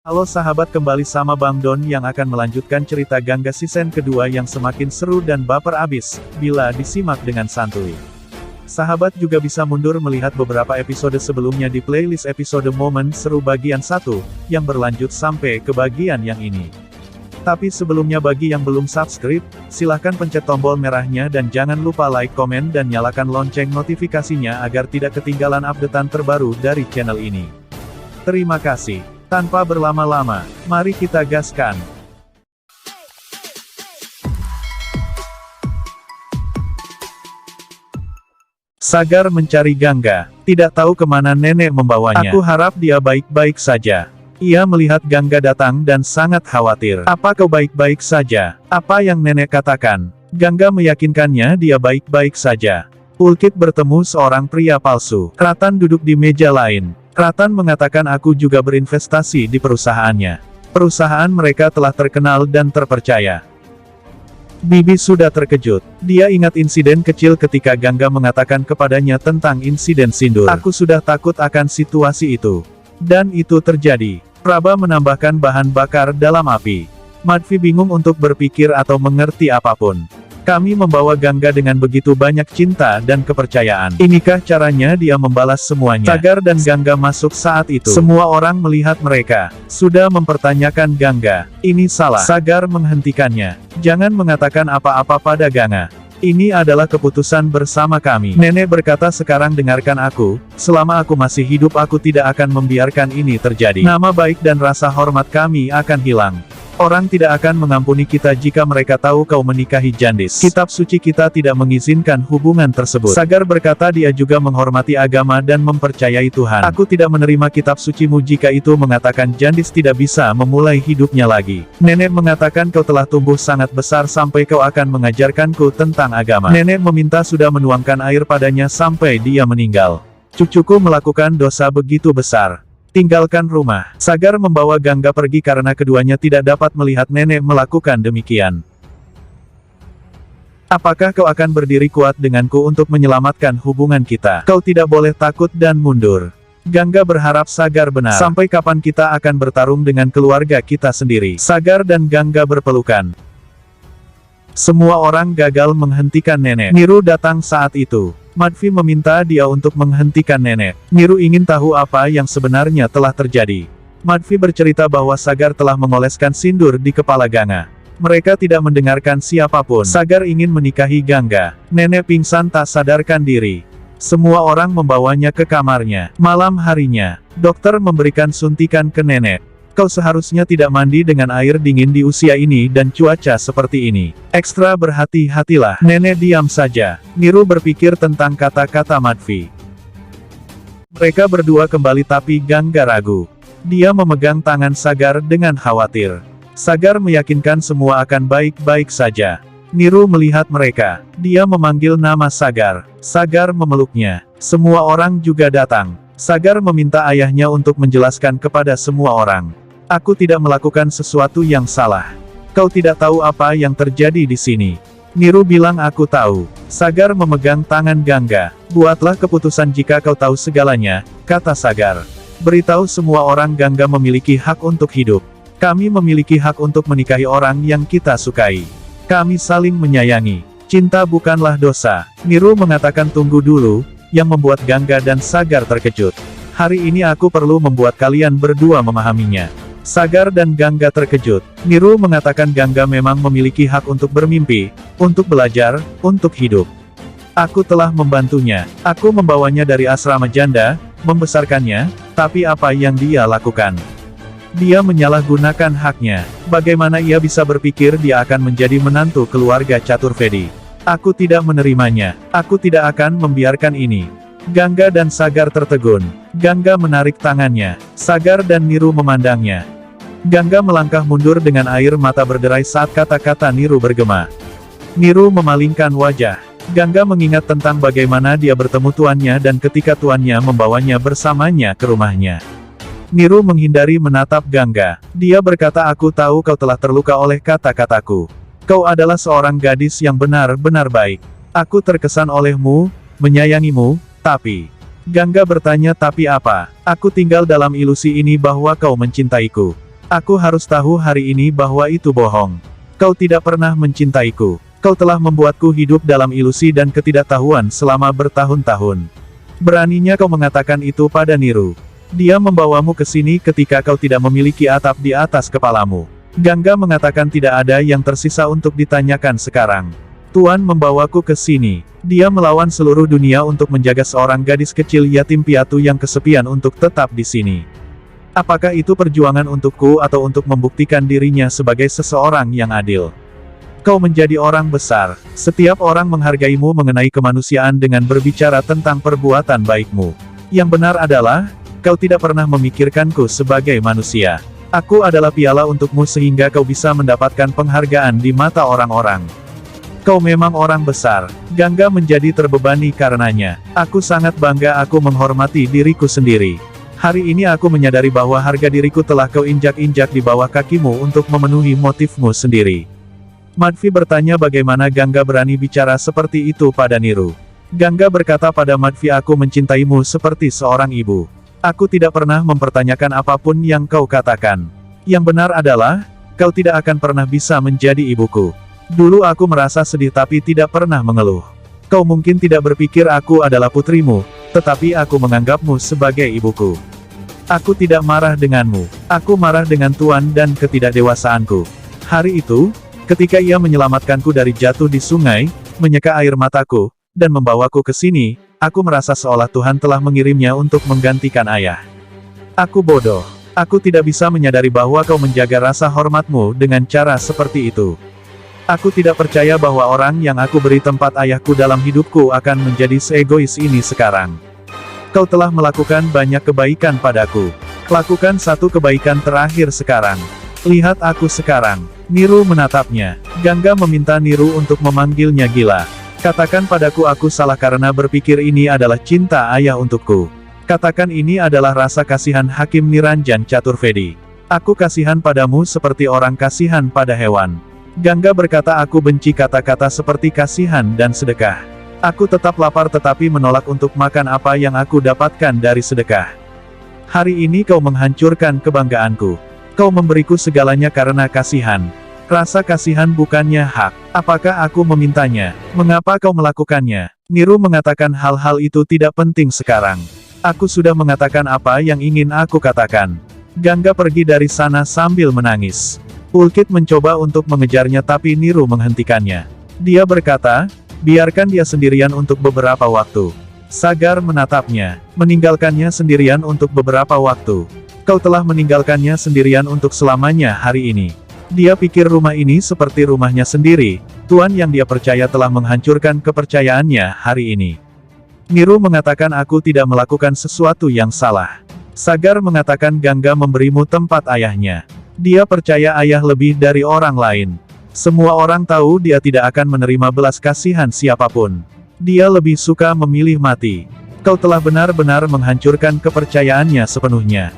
Halo sahabat, kembali sama Bang Don yang akan melanjutkan cerita Gangga season kedua yang semakin seru dan baper abis, bila disimak dengan santuy. Sahabat juga bisa mundur melihat beberapa episode sebelumnya di playlist episode Momen Seru bagian 1, yang berlanjut sampai ke bagian yang ini. Tapi sebelumnya bagi yang belum subscribe, silahkan pencet tombol merahnya dan jangan lupa like, komen dan nyalakan lonceng notifikasinya agar tidak ketinggalan updatean terbaru dari channel ini. Terima kasih. Tanpa berlama-lama, mari kita gaskan. Sagar mencari Gangga, tidak tahu kemana nenek membawanya. Aku harap dia baik-baik saja. Ia melihat Gangga datang dan sangat khawatir. Apa kau baik-baik saja? Apa yang nenek katakan? Gangga meyakinkannya dia baik-baik saja. Ulkit bertemu seorang pria palsu. Ratan duduk di meja lain. Ratan mengatakan aku juga berinvestasi di perusahaannya. Perusahaan mereka telah terkenal dan terpercaya. Bibi sudah terkejut. Dia ingat insiden kecil ketika Gangga mengatakan kepadanya tentang insiden sindur. Aku sudah takut akan situasi itu. Dan itu terjadi. Praba menambahkan bahan bakar dalam api. Madvi bingung untuk berpikir atau mengerti apapun. Kami membawa Gangga dengan begitu banyak cinta dan kepercayaan. Inikah caranya dia membalas semuanya? Sagar dan Gangga masuk saat itu. Semua orang melihat mereka. Sudah mempertanyakan Gangga. Ini salah. Sagar menghentikannya. Jangan mengatakan apa-apa pada Gangga. Ini adalah keputusan bersama kami. Nenek berkata sekarang dengarkan aku, selama aku masih hidup aku tidak akan membiarkan ini terjadi. Nama baik dan rasa hormat kami akan hilang. Orang tidak akan mengampuni kita jika mereka tahu kau menikahi Jandis. Kitab suci kita tidak mengizinkan hubungan tersebut. Sagar berkata dia juga menghormati agama dan mempercayai Tuhan. Aku tidak menerima kitab sucimu jika itu mengatakan Jandis tidak bisa memulai hidupnya lagi. Nenek mengatakan kau telah tumbuh sangat besar sampai kau akan mengajarkanku tentang agama. Nenek meminta sudah menuangkan air padanya sampai dia meninggal. Cucuku melakukan dosa begitu besar. Tinggalkan rumah. Sagar membawa Gangga pergi karena keduanya tidak dapat melihat nenek melakukan demikian. Apakah kau akan berdiri kuat denganku untuk menyelamatkan hubungan kita? Kau tidak boleh takut dan mundur. Gangga berharap Sagar benar. Sampai kapan kita akan bertarung dengan keluarga kita sendiri? Sagar dan Gangga berpelukan. Semua orang gagal menghentikan nenek. Niru datang saat itu. Madvi meminta dia untuk menghentikan nenek. Niru ingin tahu apa yang sebenarnya telah terjadi. Madvi bercerita bahwa Sagar telah mengoleskan sindur di kepala Gangga. Mereka tidak mendengarkan siapapun. Sagar ingin menikahi Gangga. Nenek pingsan tak sadarkan diri. Semua orang membawanya ke kamarnya. Malam harinya, dokter memberikan suntikan ke nenek. Kau seharusnya tidak mandi dengan air dingin di usia ini dan cuaca seperti ini. Ekstra berhati-hatilah. Nenek diam saja. Niru berpikir tentang kata-kata Madvi. Mereka berdua kembali tapi Gangga ragu. Dia memegang tangan Sagar dengan khawatir. Sagar meyakinkan semua akan baik-baik saja. Niru melihat mereka. Dia memanggil nama Sagar. Sagar memeluknya. Semua orang juga datang. Sagar meminta ayahnya untuk menjelaskan kepada semua orang. Aku tidak melakukan sesuatu yang salah. Kau tidak tahu apa yang terjadi di sini. Niru bilang aku tahu. Sagar memegang tangan Gangga. Buatlah keputusan jika kau tahu segalanya, kata Sagar. Beritahu semua orang Gangga memiliki hak untuk hidup. Kami memiliki hak untuk menikahi orang yang kita sukai. Kami saling menyayangi. Cinta bukanlah dosa. Niru mengatakan tunggu dulu, yang membuat Gangga dan Sagar terkejut. Hari ini aku perlu membuat kalian berdua memahaminya. Sagar dan Gangga terkejut. Niru mengatakan Gangga memang memiliki hak untuk bermimpi, untuk belajar, untuk hidup. Aku telah membantunya. Aku membawanya dari asrama janda, membesarkannya, tapi apa yang dia lakukan? Dia menyalahgunakan haknya. Bagaimana ia bisa berpikir dia akan menjadi menantu keluarga Caturvedi? Aku tidak menerimanya. Aku tidak akan membiarkan ini. Gangga dan Sagar tertegun. Gangga menarik tangannya. Sagar dan Niru memandangnya. Gangga melangkah mundur dengan air mata berderai saat kata-kata Niru bergema. Niru memalingkan wajah. Gangga mengingat tentang bagaimana dia bertemu tuannya dan ketika tuannya membawanya bersamanya ke rumahnya. Niru menghindari menatap Gangga. Dia berkata aku tahu kau telah terluka oleh kata-kataku. Kau adalah seorang gadis yang benar-benar baik. Aku terkesan olehmu, menyayangimu, tapi... Gangga bertanya tapi apa? Aku tinggal dalam ilusi ini bahwa kau mencintaiku. Aku harus tahu hari ini bahwa itu bohong. Kau tidak pernah mencintaiku. Kau telah membuatku hidup dalam ilusi dan ketidaktahuan selama bertahun-tahun. Beraninya kau mengatakan itu pada Niru. Dia membawamu ke sini ketika kau tidak memiliki atap di atas kepalamu. Gangga mengatakan tidak ada yang tersisa untuk ditanyakan sekarang. Tuan membawaku ke sini. Dia melawan seluruh dunia untuk menjaga seorang gadis kecil yatim piatu yang kesepian untuk tetap di sini. Apakah itu perjuangan untukku atau untuk membuktikan dirinya sebagai seseorang yang adil? Kau menjadi orang besar. Setiap orang menghargaimu mengenai kemanusiaan dengan berbicara tentang perbuatan baikmu. Yang benar adalah, kau tidak pernah memikirkanku sebagai manusia. Aku adalah piala untukmu sehingga kau bisa mendapatkan penghargaan di mata orang-orang. Kau memang orang besar. Gangga menjadi terbebani karenanya. Aku sangat bangga, aku menghormati diriku sendiri. Hari ini aku menyadari bahwa harga diriku telah kau injak-injak di bawah kakimu untuk memenuhi motifmu sendiri. Madvi bertanya bagaimana Gangga berani bicara seperti itu pada Niru. Gangga berkata pada Madvi, aku mencintaimu seperti seorang ibu. Aku tidak pernah mempertanyakan apapun yang kau katakan. Yang benar adalah, kau tidak akan pernah bisa menjadi ibuku. Dulu aku merasa sedih tapi tidak pernah mengeluh. Kau mungkin tidak berpikir aku adalah putrimu, tetapi aku menganggapmu sebagai ibuku. Aku tidak marah denganmu. Aku marah dengan Tuan dan ketidakdewasaanku. Hari itu, ketika ia menyelamatkanku dari jatuh di sungai, menyeka air mataku, dan membawaku ke sini, aku merasa seolah Tuhan telah mengirimnya untuk menggantikan ayah. Aku bodoh. Aku tidak bisa menyadari bahwa kau menjaga rasa hormatmu dengan cara seperti itu. Aku tidak percaya bahwa orang yang aku beri tempat ayahku dalam hidupku akan menjadi seegois ini sekarang. Kau telah melakukan banyak kebaikan padaku. Lakukan satu kebaikan terakhir sekarang. Lihat aku sekarang. Niru menatapnya. Gangga meminta Niru untuk memanggilnya gila. Katakan padaku aku salah karena berpikir ini adalah cinta ayah untukku. Katakan ini adalah rasa kasihan Hakim Niranjan Chaturvedi. Aku kasihan padamu seperti orang kasihan pada hewan. Gangga berkata, aku benci kata-kata seperti kasihan dan sedekah. Aku tetap lapar tetapi menolak untuk makan apa yang aku dapatkan dari sedekah. Hari ini kau menghancurkan kebanggaanku. Kau memberiku segalanya karena kasihan. Rasa kasihan bukannya hak. Apakah aku memintanya? Mengapa kau melakukannya? Niru mengatakan hal-hal itu tidak penting sekarang. Aku sudah mengatakan apa yang ingin aku katakan. Gangga pergi dari sana sambil menangis. Pulkit mencoba untuk mengejarnya tapi Niru menghentikannya. Dia berkata, biarkan dia sendirian untuk beberapa waktu. Sagar menatapnya. Meninggalkannya sendirian untuk beberapa waktu. Kau telah meninggalkannya sendirian untuk selamanya hari ini. Dia pikir rumah ini seperti rumahnya sendiri. Tuan yang dia percaya telah menghancurkan kepercayaannya hari ini. Niru mengatakan aku tidak melakukan sesuatu yang salah. Sagar mengatakan Gangga memberimu tempat ayahnya. Dia percaya ayah lebih dari orang lain. Semua orang tahu dia tidak akan menerima belas kasihan siapapun. Dia lebih suka memilih mati. Kau telah benar-benar menghancurkan kepercayaannya sepenuhnya.